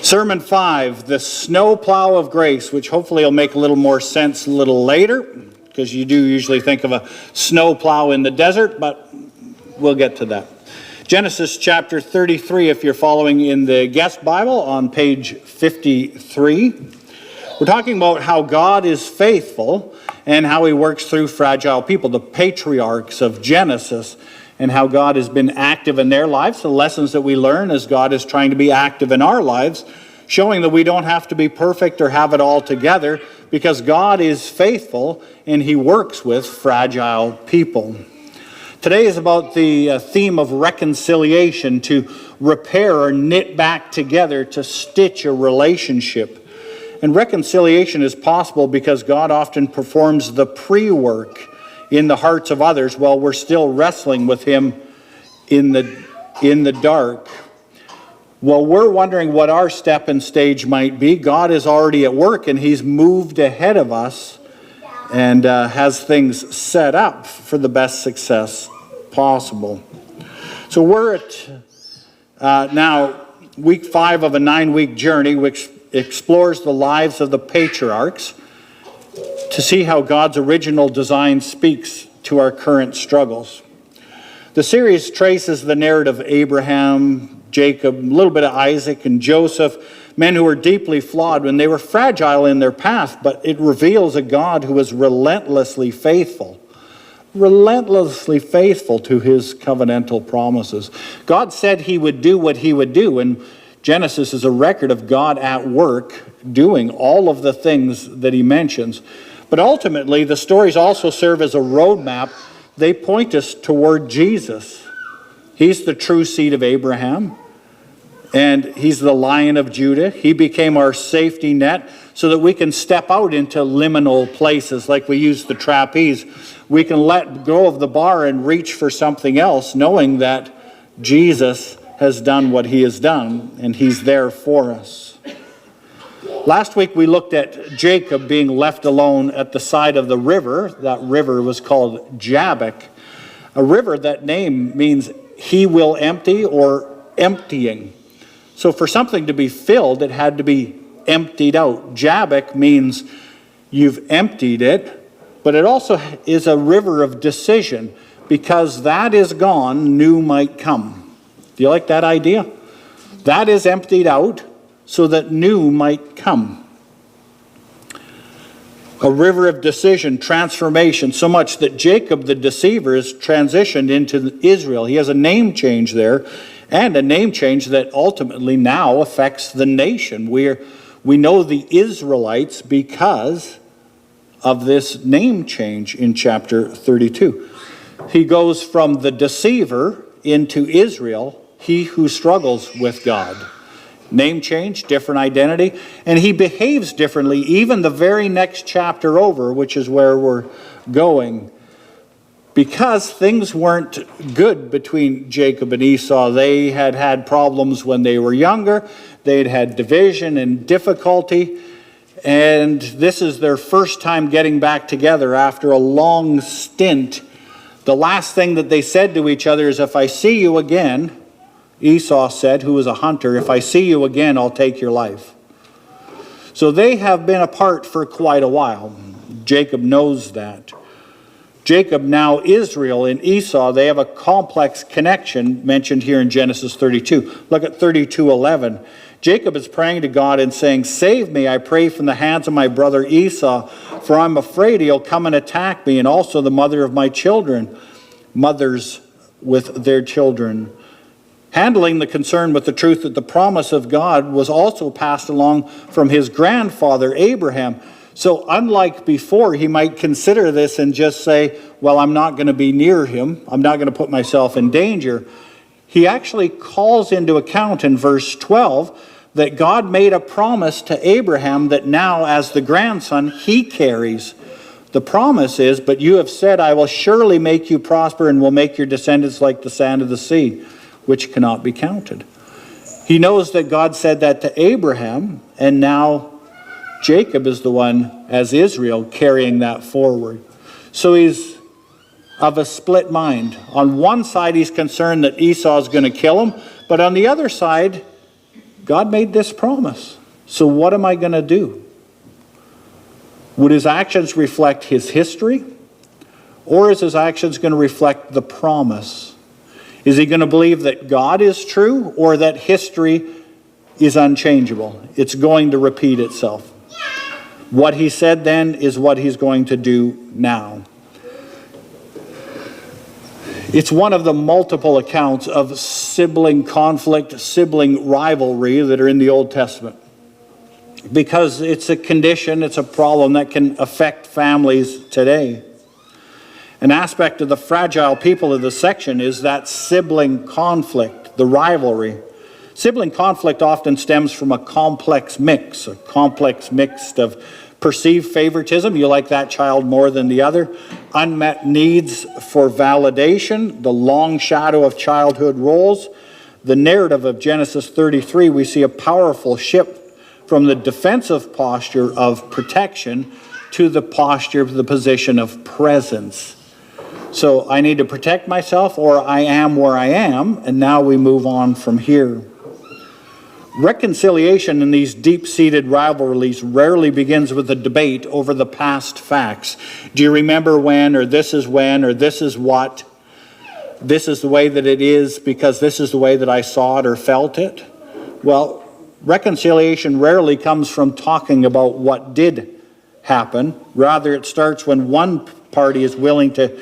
Sermon 5, the Snowplow of Grace, which hopefully will make a little more sense a little later, because you do usually think of a snowplow in the desert, but we'll get to that. Genesis chapter 33, if you're following in the guest Bible, on page 53. We're talking about how God is faithful and how he works through fragile people, the patriarchs of Genesis, and how God has been active in their lives. The lessons that we learn as God is trying to be active in our lives, showing that we don't have to be perfect or have it all together, because God is faithful and he works with fragile people. Today is about the theme of reconciliation, to repair or knit back together, to stitch a relationship. And reconciliation is possible because God often performs the pre-work in the hearts of others while we're still wrestling with him in the dark. While we're wondering what our step and stage might be, God is already at work and he's moved ahead of us and has things set up for the best success possible. So we're at now week 5 of a 9-week journey which explores the lives of the patriarchs to see how God's original design speaks to our current struggles. The series traces the narrative of Abraham, Jacob, a little bit of Isaac and Joseph, men who were deeply flawed when they were fragile in their path, but it reveals a God who was relentlessly faithful to his covenantal promises. God said he would do what he would do, and Genesis is a record of God at work doing all of the things that he mentions. But ultimately, the stories also serve as a roadmap. They point us toward Jesus. He's the true seed of Abraham, and he's the Lion of Judah. He became our safety net so that we can step out into liminal places like we use the trapeze. We can let go of the bar and reach for something else, knowing that Jesus has done what he has done, and he's there for us. Last week we looked at Jacob being left alone at the side of the river. That river was called Jabbok. A river, that name means he will empty or emptying. So for something to be filled, it had to be emptied out. Jabbok means you've emptied it, but it also is a river of decision. Because that is gone, new might come. Do you like that idea? That is emptied out so that new might come. A river of decision, transformation, so much that Jacob the deceiver is transitioned into Israel. He has a name change there, and a name change that ultimately now affects the nation. We know the Israelites because of this name change in chapter 32. He goes from the deceiver into Israel, he who struggles with God. Name change, different identity, and he behaves differently even the very next chapter over, which is where we're going. Because things weren't good between Jacob and Esau. They had had problems when they were younger. They'd had division and difficulty. And this is their first time getting back together after a long stint. The last thing that they said to each other is, if I see you again, Esau said, who was a hunter, if I see you again, I'll take your life. So they have been apart for quite a while. Jacob knows that. Jacob, now Israel, and Esau, they have a complex connection mentioned here in Genesis 32. Look at 32:11. Jacob is praying to God and saying, save me, I pray, from the hands of my brother Esau, for I'm afraid he'll come and attack me, and also the mother of my children, mothers with their children. Handling the concern with the truth that the promise of God was also passed along from his grandfather Abraham. So unlike before, he might consider this and just say, well, I'm not going to be near him. I'm not going to put myself in danger. He actually calls into account in verse 12 that God made a promise to Abraham that now, as the grandson, he carries. The promise is, but you have said, I will surely make you prosper and will make your descendants like the sand of the sea, which cannot be counted. He knows that God said that to Abraham, and now Jacob is the one, as Israel, carrying that forward. So he's of a split mind. On one side, he's concerned that Esau is going to kill him, but on the other side, God made this promise. So what am I going to do? Would his actions reflect his history? Or is his actions going to reflect the promise? Is he going to believe that God is true or that history is unchangeable? It's going to repeat itself. What he said then is what he's going to do now. It's one of the multiple accounts of sibling conflict, sibling rivalry that are in the Old Testament. Because it's a condition, it's a problem that can affect families today. An aspect of the fragile people of the section is that sibling conflict, the rivalry. Sibling conflict often stems from a complex mix of perceived favoritism, you like that child more than the other, unmet needs for validation, the long shadow of childhood roles. The narrative of Genesis 33, we see a powerful shift from the defensive posture of protection to the posture of the position of presence. So I need to protect myself, or I am where I am, and now we move on from here. Reconciliation in these deep-seated rivalries rarely begins with a debate over the past facts. Do you remember when, or this is when, or this is what? This is the way that it is because this is the way that I saw it or felt it? Well, reconciliation rarely comes from talking about what did happen. Rather, it starts when one party is willing to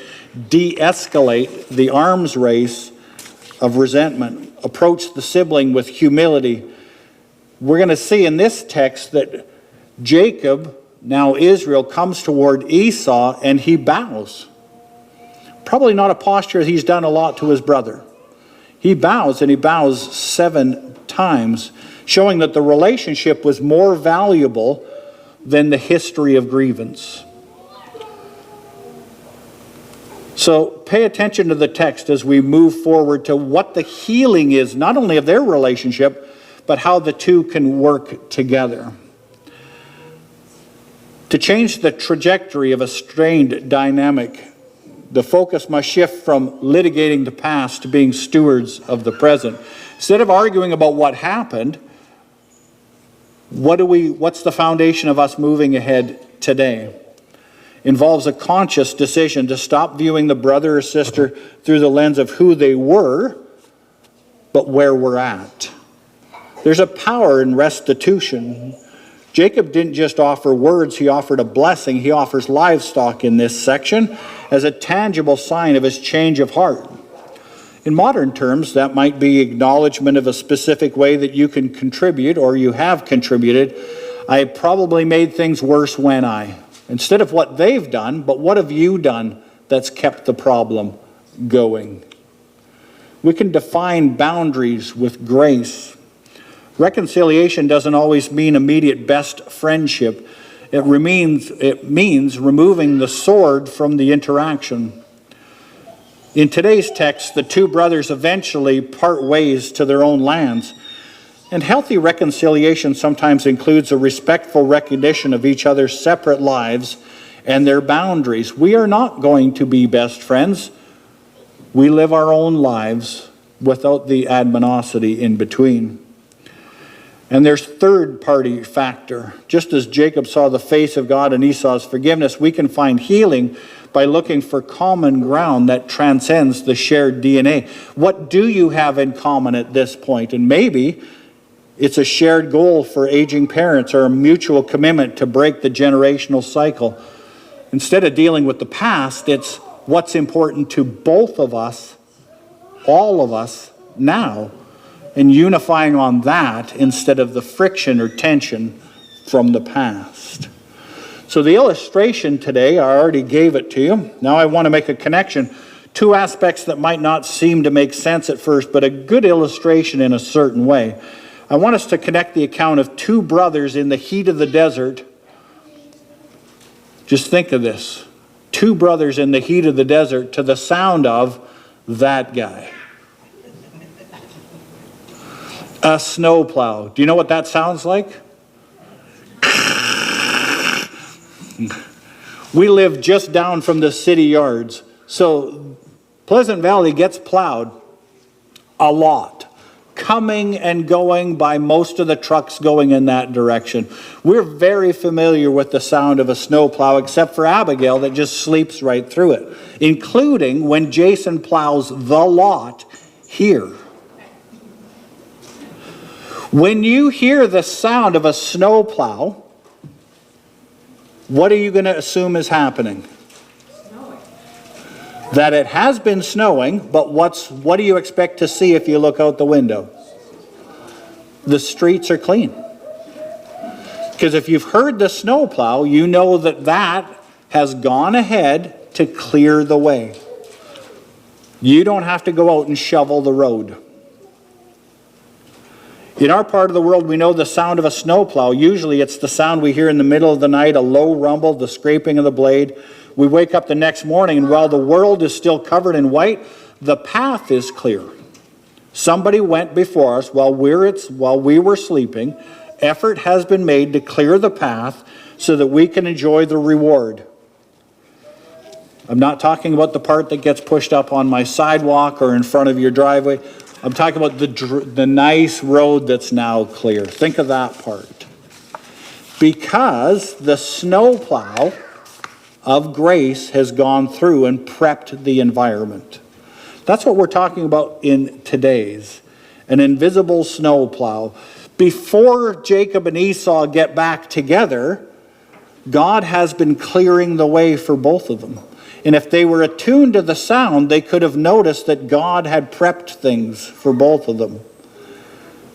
de-escalate the arms race of resentment, approach the sibling with humility. We're going to see in this text that Jacob, now Israel, comes toward Esau and he bows. Probably not a posture he's done a lot to his brother. He bows, and he bows 7 times, showing that the relationship was more valuable than the history of grievance. So pay attention to the text as we move forward to what the healing is, not only of their relationship, but how the two can work together. To change the trajectory of a strained dynamic, the focus must shift from litigating the past to being stewards of the present. Instead of arguing about what happened, what's the foundation of us moving ahead today? Involves a conscious decision to stop viewing the brother or sister through the lens of who they were, but where we're at. There's a power in restitution. Jacob didn't just offer words, he offered a blessing. He offers livestock in this section as a tangible sign of his change of heart. In modern terms, that might be acknowledgement of a specific way that you can contribute or you have contributed. I probably made things worse when instead of what they've done, but what have you done that's kept the problem going? We can define boundaries with grace. Reconciliation doesn't always mean immediate best friendship. It means removing the sword from the interaction. In today's text, the two brothers eventually part ways to their own lands. And healthy reconciliation sometimes includes a respectful recognition of each other's separate lives and their boundaries. We are not going to be best friends. We live our own lives without the animosity in between. And there's third-party factor. Just as Jacob saw the face of God in Esau's forgiveness, we can find healing by looking for common ground that transcends the shared DNA. What do you have in common at this point? And maybe it's a shared goal for aging parents or a mutual commitment to break the generational cycle. Instead of dealing with the past, it's what's important to both of us, all of us, now, and unifying on that instead of the friction or tension from the past. So the illustration today, I already gave it to you. Now I want to make a connection. 2 aspects that might not seem to make sense at first, but a good illustration in a certain way. I want us to connect the account of 2 brothers in the heat of the desert. Just think of this. 2 brothers in the heat of the desert to the sound of that guy. A snowplow. Do you know what that sounds like? We live just down from the city yards. So Pleasant Valley gets plowed a lot. coming and going by most of the trucks going in that direction. We're very familiar with the sound of a snowplow, except for Abigail that just sleeps right through it, including when Jason plows the lot here. When you hear the sound of a snowplow, what are you going to assume is happening? That it has been snowing, but what do you expect to see if you look out the window? The streets are clean. Because if you've heard the snowplow, you know that has gone ahead to clear the way. You don't have to go out and shovel the road. In our part of the world, we know the sound of a snowplow. Usually it's the sound we hear in the middle of the night, a low rumble, the scraping of the blade. We wake up the next morning, and while the world is still covered in white, the path is clear. Somebody went before us while we were sleeping. Effort has been made to clear the path so that we can enjoy the reward. I'm not talking about the part that gets pushed up on my sidewalk or in front of your driveway. I'm talking about the nice road that's now clear. Think of that part. Because the snowplow of grace has gone through and prepped the environment. That's what we're talking about in today's. An invisible snowplow. Before Jacob and Esau get back together, God has been clearing the way for both of them. And if they were attuned to the sound, they could have noticed that God had prepped things for both of them.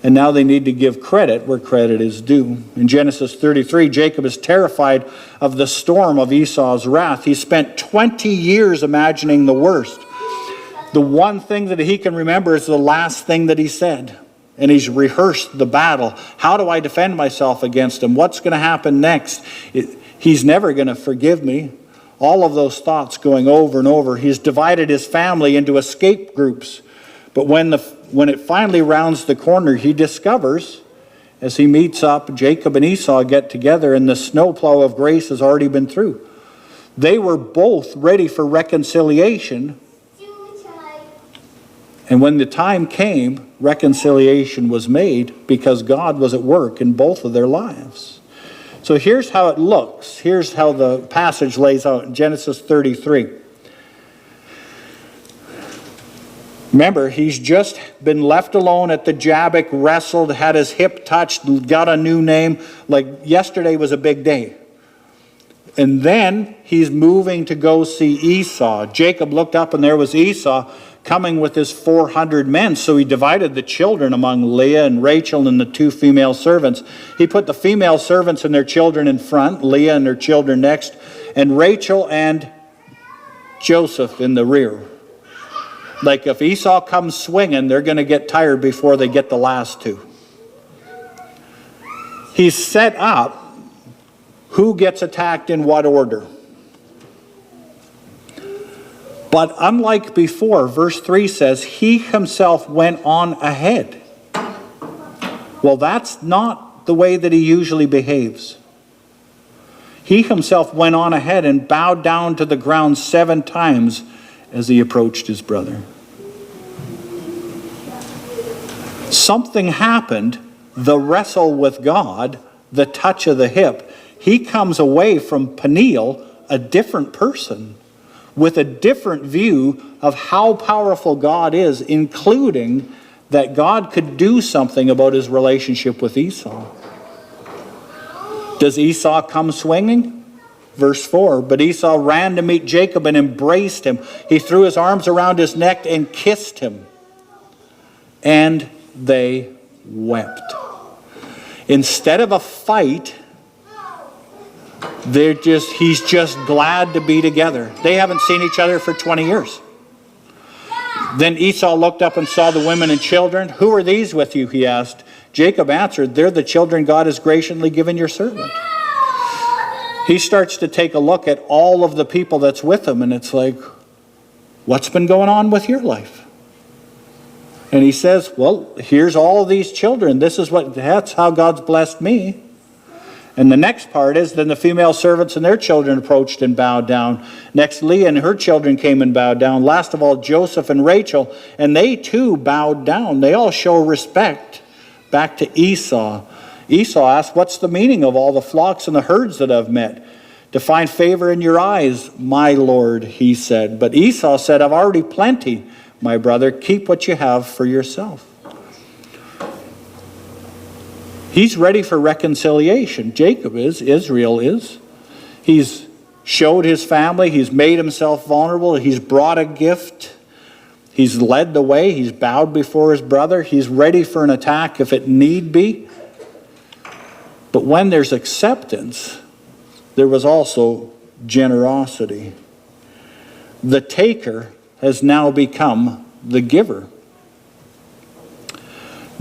And now they need to give credit where credit is due. In Genesis 33, Jacob is terrified of the storm of Esau's wrath. He spent 20 years imagining the worst. The one thing that he can remember is the last thing that he said. And he's rehearsed the battle. How do I defend myself against him? What's going to happen next? He's never going to forgive me. All of those thoughts going over and over. He's divided his family into escape groups. But when it finally rounds the corner, he discovers, as he meets up, Jacob and Esau get together, and the snowplow of grace has already been through. They were both ready for reconciliation. And when the time came, reconciliation was made because God was at work in both of their lives. So here's how it looks. Here's how the passage lays out in Genesis 33. Remember, he's just been left alone at the Jabbok, wrestled, had his hip touched, got a new name. Like yesterday was a big day. And then he's moving to go see Esau. Jacob looked up and there was Esau coming with his 400 men. So he divided the children among Leah and Rachel and the two female servants. He put the female servants and their children in front, Leah and her children next, and Rachel and Joseph in the rear. Like if Esau comes swinging, they're going to get tired before they get the last two. He's set up who gets attacked in what order. But unlike before, verse 3 says, he himself went on ahead. Well, that's not the way that he usually behaves. He himself went on ahead and bowed down to the ground 7 times as he approached his brother. Something happened, the wrestle with God, the touch of the hip. He comes away from Peniel a different person with a different view of how powerful God is, including that God could do something about his relationship with Esau. Does Esau come swinging? Verse 4, but Esau ran to meet Jacob and embraced him. He threw his arms around his neck and kissed him. And they wept. Instead of a fight, he's just glad to be together. They haven't seen each other for 20 years. Then Esau looked up and saw the women and children. Who are these with you? He asked. Jacob answered, they're the children God has graciously given your servant. He starts to take a look at all of the people that's with him, and it's like, what's been going on with your life? And he says, well, here's all of these children. That's how God's blessed me. And the next part is, then the female servants and their children approached and bowed down. Next, Leah and her children came and bowed down. Last of all, Joseph and Rachel, and they too bowed down. They all show respect back to Esau. Esau asked, what's the meaning of all the flocks and the herds that I've met? To find favor in your eyes, my lord, he said. But Esau said, I've already plenty, my brother. Keep what you have for yourself. He's ready for reconciliation. Jacob is. Israel is. He's showed his family. He's made himself vulnerable. He's brought a gift. He's led the way. He's bowed before his brother. He's ready for an attack if it need be. But when there's acceptance, there was also generosity. The taker has now become the giver.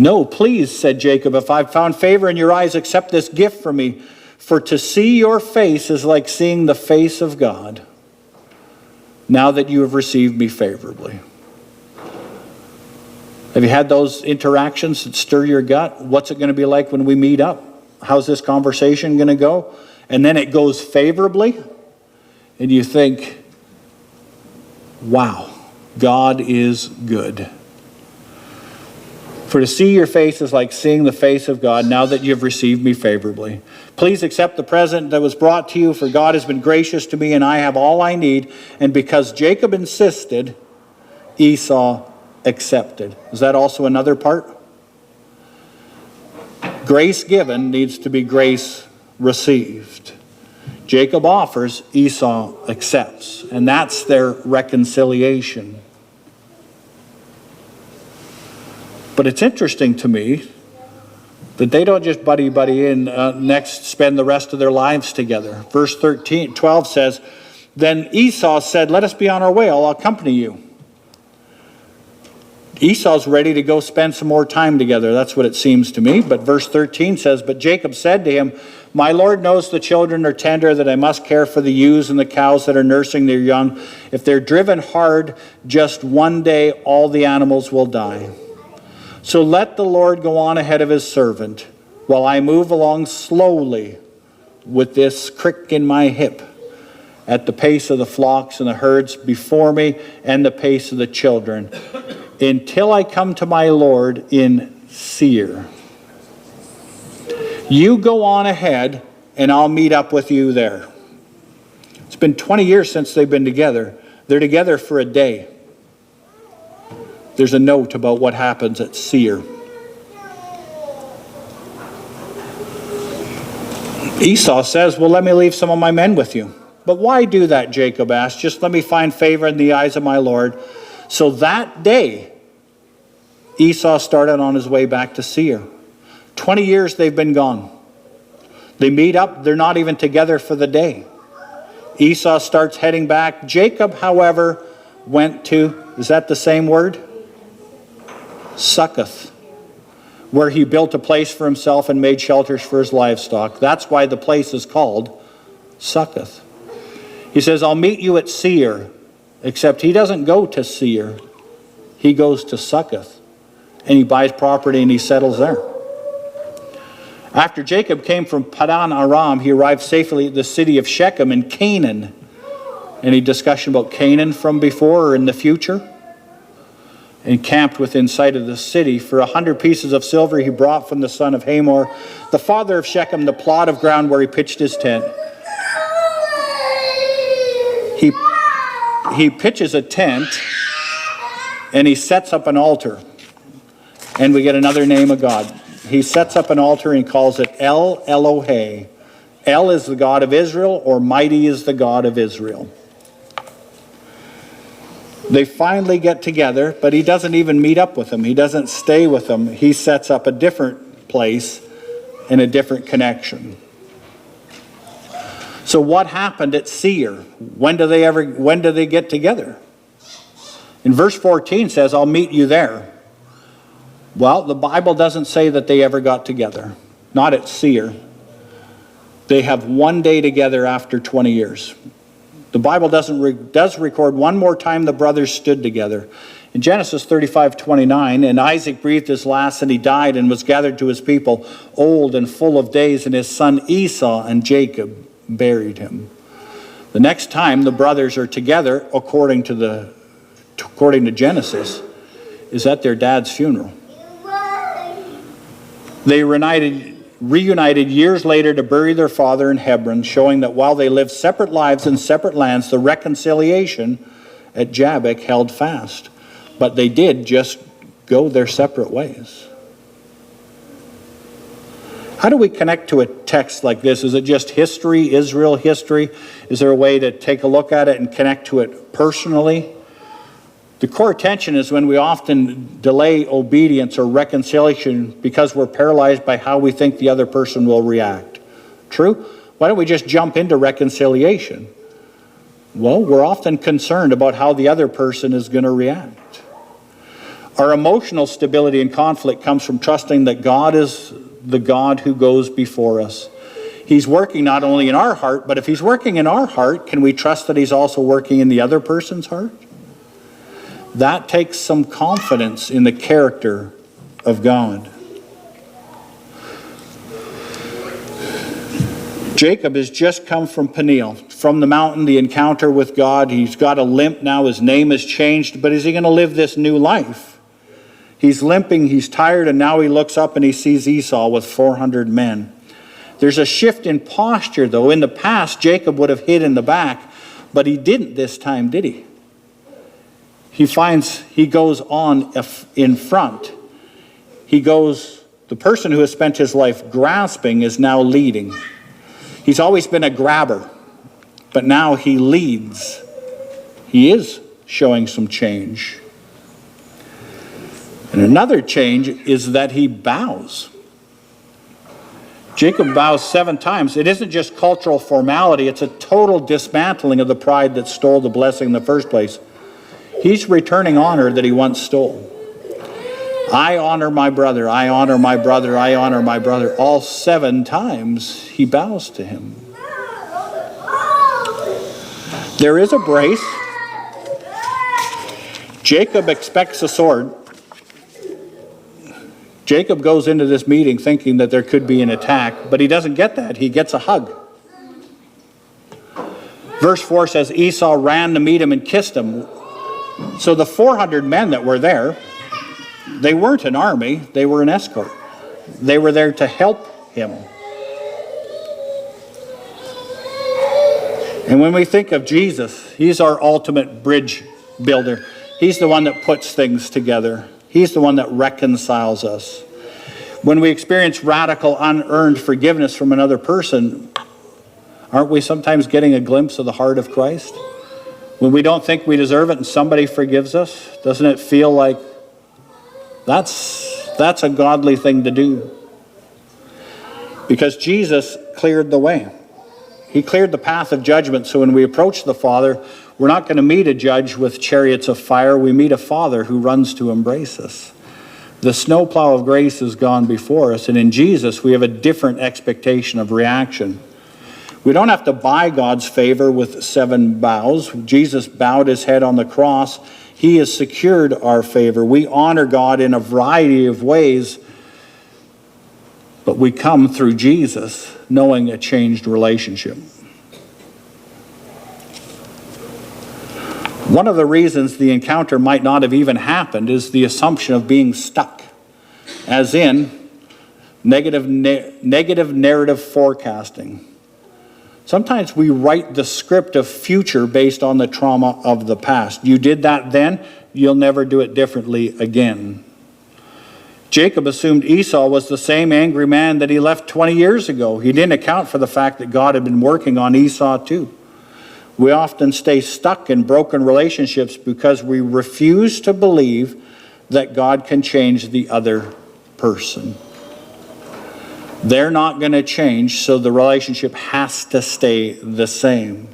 No, please, said Jacob, if I've found favor in your eyes, accept this gift from me. For to see your face is like seeing the face of God, now that you have received me favorably. Have you had those interactions that stir your gut? What's it going to be like when we meet up? How's this conversation going to go? And then it goes favorably, and you think, wow, God is good. For to see your face is like seeing the face of God, now that you have received me favorably. Please accept the present that was brought to you, for God has been gracious to me, and I have all I need. And because Jacob insisted, Esau accepted. Is that also another part? Grace given needs to be grace received. Jacob offers, Esau accepts. And that's their reconciliation. But it's interesting to me that they don't just buddy in, next spend the rest of their lives together. Verse 12 says, then Esau said, let us be on our way, I'll accompany you. Esau's ready to go spend some more time together. That's what it seems to me. But verse 13 says, but Jacob said to him, my Lord knows the children are tender, that I must care for the ewes and the cows that are nursing their young. If they're driven hard, just one day all the animals will die. So let the Lord go on ahead of his servant, while I move along slowly with this crick in my hip, at the pace of the flocks and the herds before me, and the pace of the children, until I come to my Lord in Seir. You go on ahead, and I'll meet up with you there. It's been 20 years since they've been together. They're together for a day. There's a note about what happens at Seir. Esau says, well, let me leave some of my men with you. But why do that, Jacob asked. Just let me find favor in the eyes of my Lord. So that day, Esau started on his way back to Seir. 20 years they've been gone. They meet up. They're not even together for the day. Esau starts heading back. Jacob, however, went to, is that the same word? Succoth, where he built a place for himself and made shelters for his livestock. That's why the place is called Succoth. He says, I'll meet you at Seir, except he doesn't go to Seir. He goes to Succoth, and he buys property and he settles there. After Jacob came from Padan Aram, he arrived safely at the city of Shechem in Canaan. Any discussion about Canaan from before or in the future? And camped within sight of the city. For 100 pieces of silver he brought from the son of Hamor, the father of Shechem, the plot of ground where he pitched his tent. He pitches a tent and he sets up an altar. And we get another name of God. He sets up an altar and he calls it El Elohe. El is the God of Israel, or mighty is the God of Israel. They finally get together, but he doesn't even meet up with them. He doesn't stay with them. He sets up a different place and a different connection. So what happened at Seir? When do they get together? In verse 14 says, I'll meet you there. Well, the Bible doesn't say that they ever got together. Not at Seir. They have one day together after 20 years. The Bible does record one more time the brothers stood together. In Genesis 35:29, and Isaac breathed his last, and he died and was gathered to his people, old and full of days, and his son Esau and Jacob buried him. The next time the brothers are together, according to Genesis, is at their dad's funeral. They reunited years later to bury their father in Hebron, showing that while they lived separate lives in separate lands, the reconciliation at Jabbok held fast. But they did just go their separate ways. How do we connect to a text like this? Is it just history, Israel history? Is there a way to take a look at it and connect to it personally? The core tension is when we often delay obedience or reconciliation because we're paralyzed by how we think the other person will react. True? Why don't we just jump into reconciliation? Well, we're often concerned about how the other person is going to react. Our emotional stability in conflict comes from trusting that God is the God who goes before us. He's working not only in our heart, but if he's working in our heart, can we trust that he's also working in the other person's heart? That takes some confidence in the character of God. Jacob has just come from Peniel, from the mountain, the encounter with God. He's got a limp now. His name has changed, but is he going to live this new life? He's limping, he's tired, and now he looks up and he sees Esau with 400 men. There's a shift in posture, though. In the past, Jacob would have hid in the back, but he didn't this time, did he? He goes on in front. The person who has spent his life grasping is now leading. He's always been a grabber, but now he leads. He is showing some change. And another change is that he bows. Jacob bows 7 times. It isn't just cultural formality, it's a total dismantling of the pride that stole the blessing in the first place. He's returning honor that he once stole. I honor my brother, I honor my brother, I honor my brother. All 7 times he bows to him. There is a brace. Jacob expects a sword. Jacob goes into this meeting thinking that there could be an attack, but he doesn't get that. He gets a hug. Verse 4 says, Esau ran to meet him and kissed him. So the 400 men that were there, they weren't an army, they were an escort. They were there to help him. And when we think of Jesus, he's our ultimate bridge builder. He's the one that puts things together. He's the one that reconciles us. When we experience radical, unearned forgiveness from another person, aren't we sometimes getting a glimpse of the heart of Christ? When we don't think we deserve it and somebody forgives us, doesn't it feel like that's a godly thing to do? Because Jesus cleared the way. He cleared the path of judgment, so when we approach the Father, we're not going to meet a judge with chariots of fire. We meet a Father who runs to embrace us. The snowplow of grace has gone before us, and in Jesus we have a different expectation of reaction. We don't have to buy God's favor with 7 bows. Jesus bowed his head on the cross. He has secured our favor. We honor God in a variety of ways, but we come through Jesus knowing a changed relationship. One of the reasons the encounter might not have even happened is the assumption of being stuck, as in negative narrative forecasting. Sometimes we write the script of future based on the trauma of the past. You did that then, you'll never do it differently again. Jacob assumed Esau was the same angry man that he left 20 years ago. He didn't account for the fact that God had been working on Esau too. We often stay stuck in broken relationships because we refuse to believe that God can change the other person. They're not going to change, so the relationship has to stay the same.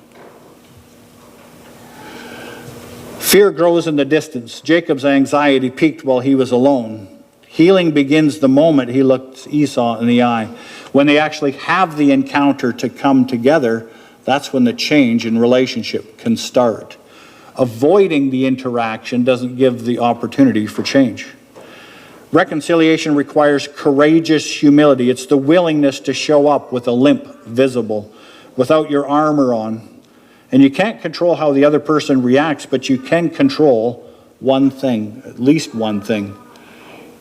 Fear grows in the distance. Jacob's anxiety peaked while he was alone. Healing begins the moment he looks Esau in the eye. When they actually have the encounter to come together, that's when the change in relationship can start. Avoiding the interaction doesn't give the opportunity for change. Reconciliation requires courageous humility. It's the willingness to show up with a limp visible, without your armor on. And you can't control how the other person reacts, but you can control one thing, at least one thing.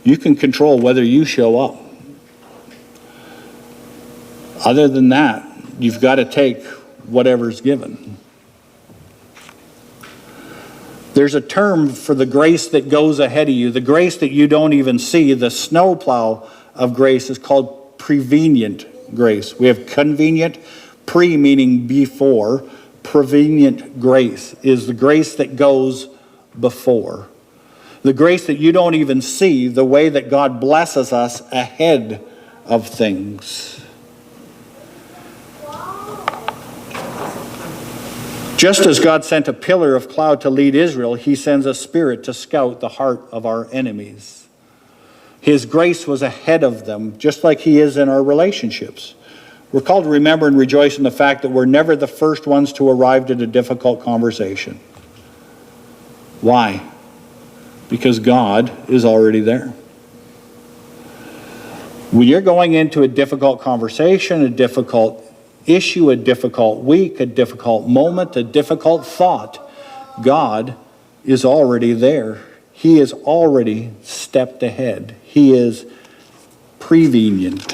You can control whether you show up. Other than that, you've got to take whatever's given. There's a term for the grace that goes ahead of you, the grace that you don't even see. The snowplow of grace is called prevenient grace. We have convenient, pre meaning before. Prevenient grace is the grace that goes before. The grace that you don't even see, the way that God blesses us ahead of things. Just as God sent a pillar of cloud to lead Israel, he sends a spirit to scout the heart of our enemies. His grace was ahead of them, just like he is in our relationships. We're called to remember and rejoice in the fact that we're never the first ones to arrive at a difficult conversation. Why? Because God is already there. When you're going into a difficult conversation, a difficult issue, a difficult week, a difficult moment, a difficult thought, God is already there. He is already stepped ahead. He is prevenient.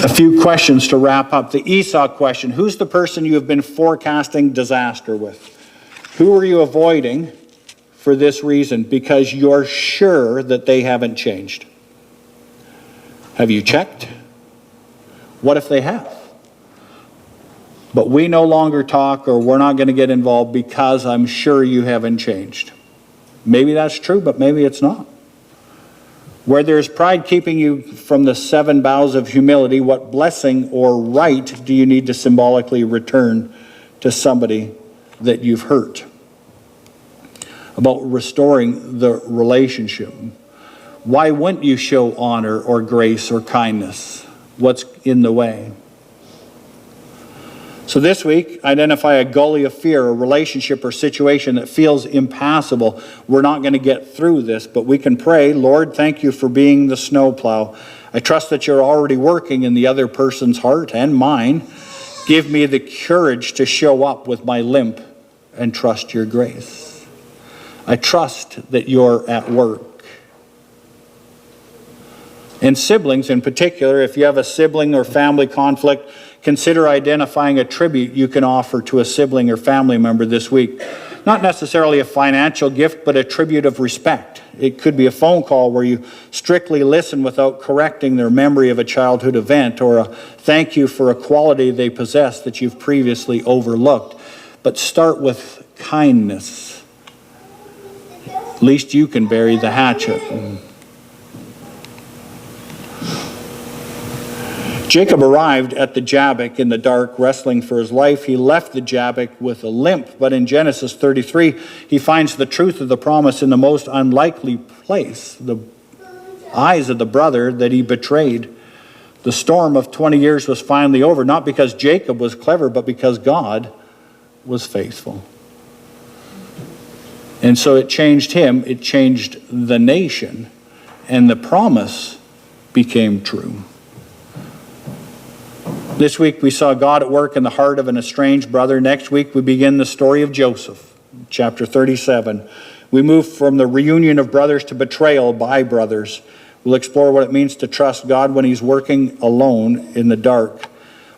A few questions to wrap up. The Esau question: who's the person you have been forecasting disaster with? Who are you avoiding for this reason? Because you're sure that they haven't changed. Have you checked? What if they have? But we no longer talk, or we're not going to get involved because I'm sure you haven't changed. Maybe that's true, but maybe it's not. Where there's pride keeping you from the 7 boughs of humility, what blessing or right do you need to symbolically return to somebody that you've hurt? About restoring the relationship. Why wouldn't you show honor or grace or kindness? What's in the way? So this week, identify a gully of fear, a relationship or situation that feels impassable. We're not going to get through this, but we can pray, Lord, thank you for being the snowplow. I trust that you're already working in the other person's heart and mine. Give me the courage to show up with my limp and trust your grace. I trust that you're at work. And siblings in particular, if you have a sibling or family conflict, consider identifying a tribute you can offer to a sibling or family member this week. Not necessarily a financial gift, but a tribute of respect. It could be a phone call where you strictly listen without correcting their memory of a childhood event, or a thank you for a quality they possess that you've previously overlooked. But start with kindness. At least you can bury the hatchet. Jacob arrived at the Jabbok in the dark, wrestling for his life. He left the Jabbok with a limp, but in Genesis 33, he finds the truth of the promise in the most unlikely place, the eyes of the brother that he betrayed. The storm of 20 years was finally over, not because Jacob was clever, but because God was faithful. And so it changed him, it changed the nation, and the promise became true. This week we saw God at work in the heart of an estranged brother. Next week we begin the story of Joseph, chapter 37. We move from the reunion of brothers to betrayal by brothers. We'll explore what it means to trust God when he's working alone in the dark,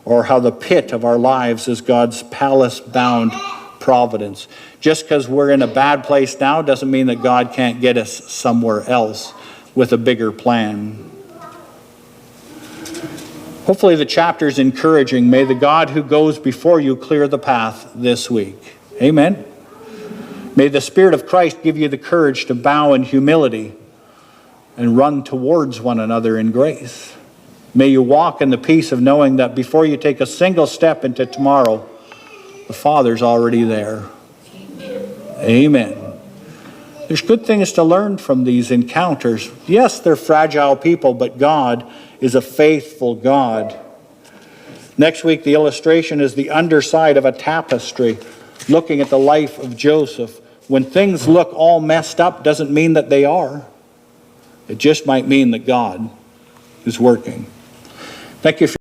or how the pit of our lives is God's palace-bound providence. Just because we're in a bad place now doesn't mean that God can't get us somewhere else with a bigger plan. Hopefully the chapter is encouraging. May the God who goes before you clear the path this week. Amen. May the Spirit of Christ give you the courage to bow in humility and run towards one another in grace. May you walk in the peace of knowing that before you take a single step into tomorrow, the Father's already there. Amen. There's good things to learn from these encounters. Yes, they're fragile people, but God is a faithful God. Next week, the illustration is the underside of a tapestry, looking at the life of Joseph. When things look all messed up, doesn't mean that they are. It just might mean that God is working. Thank you for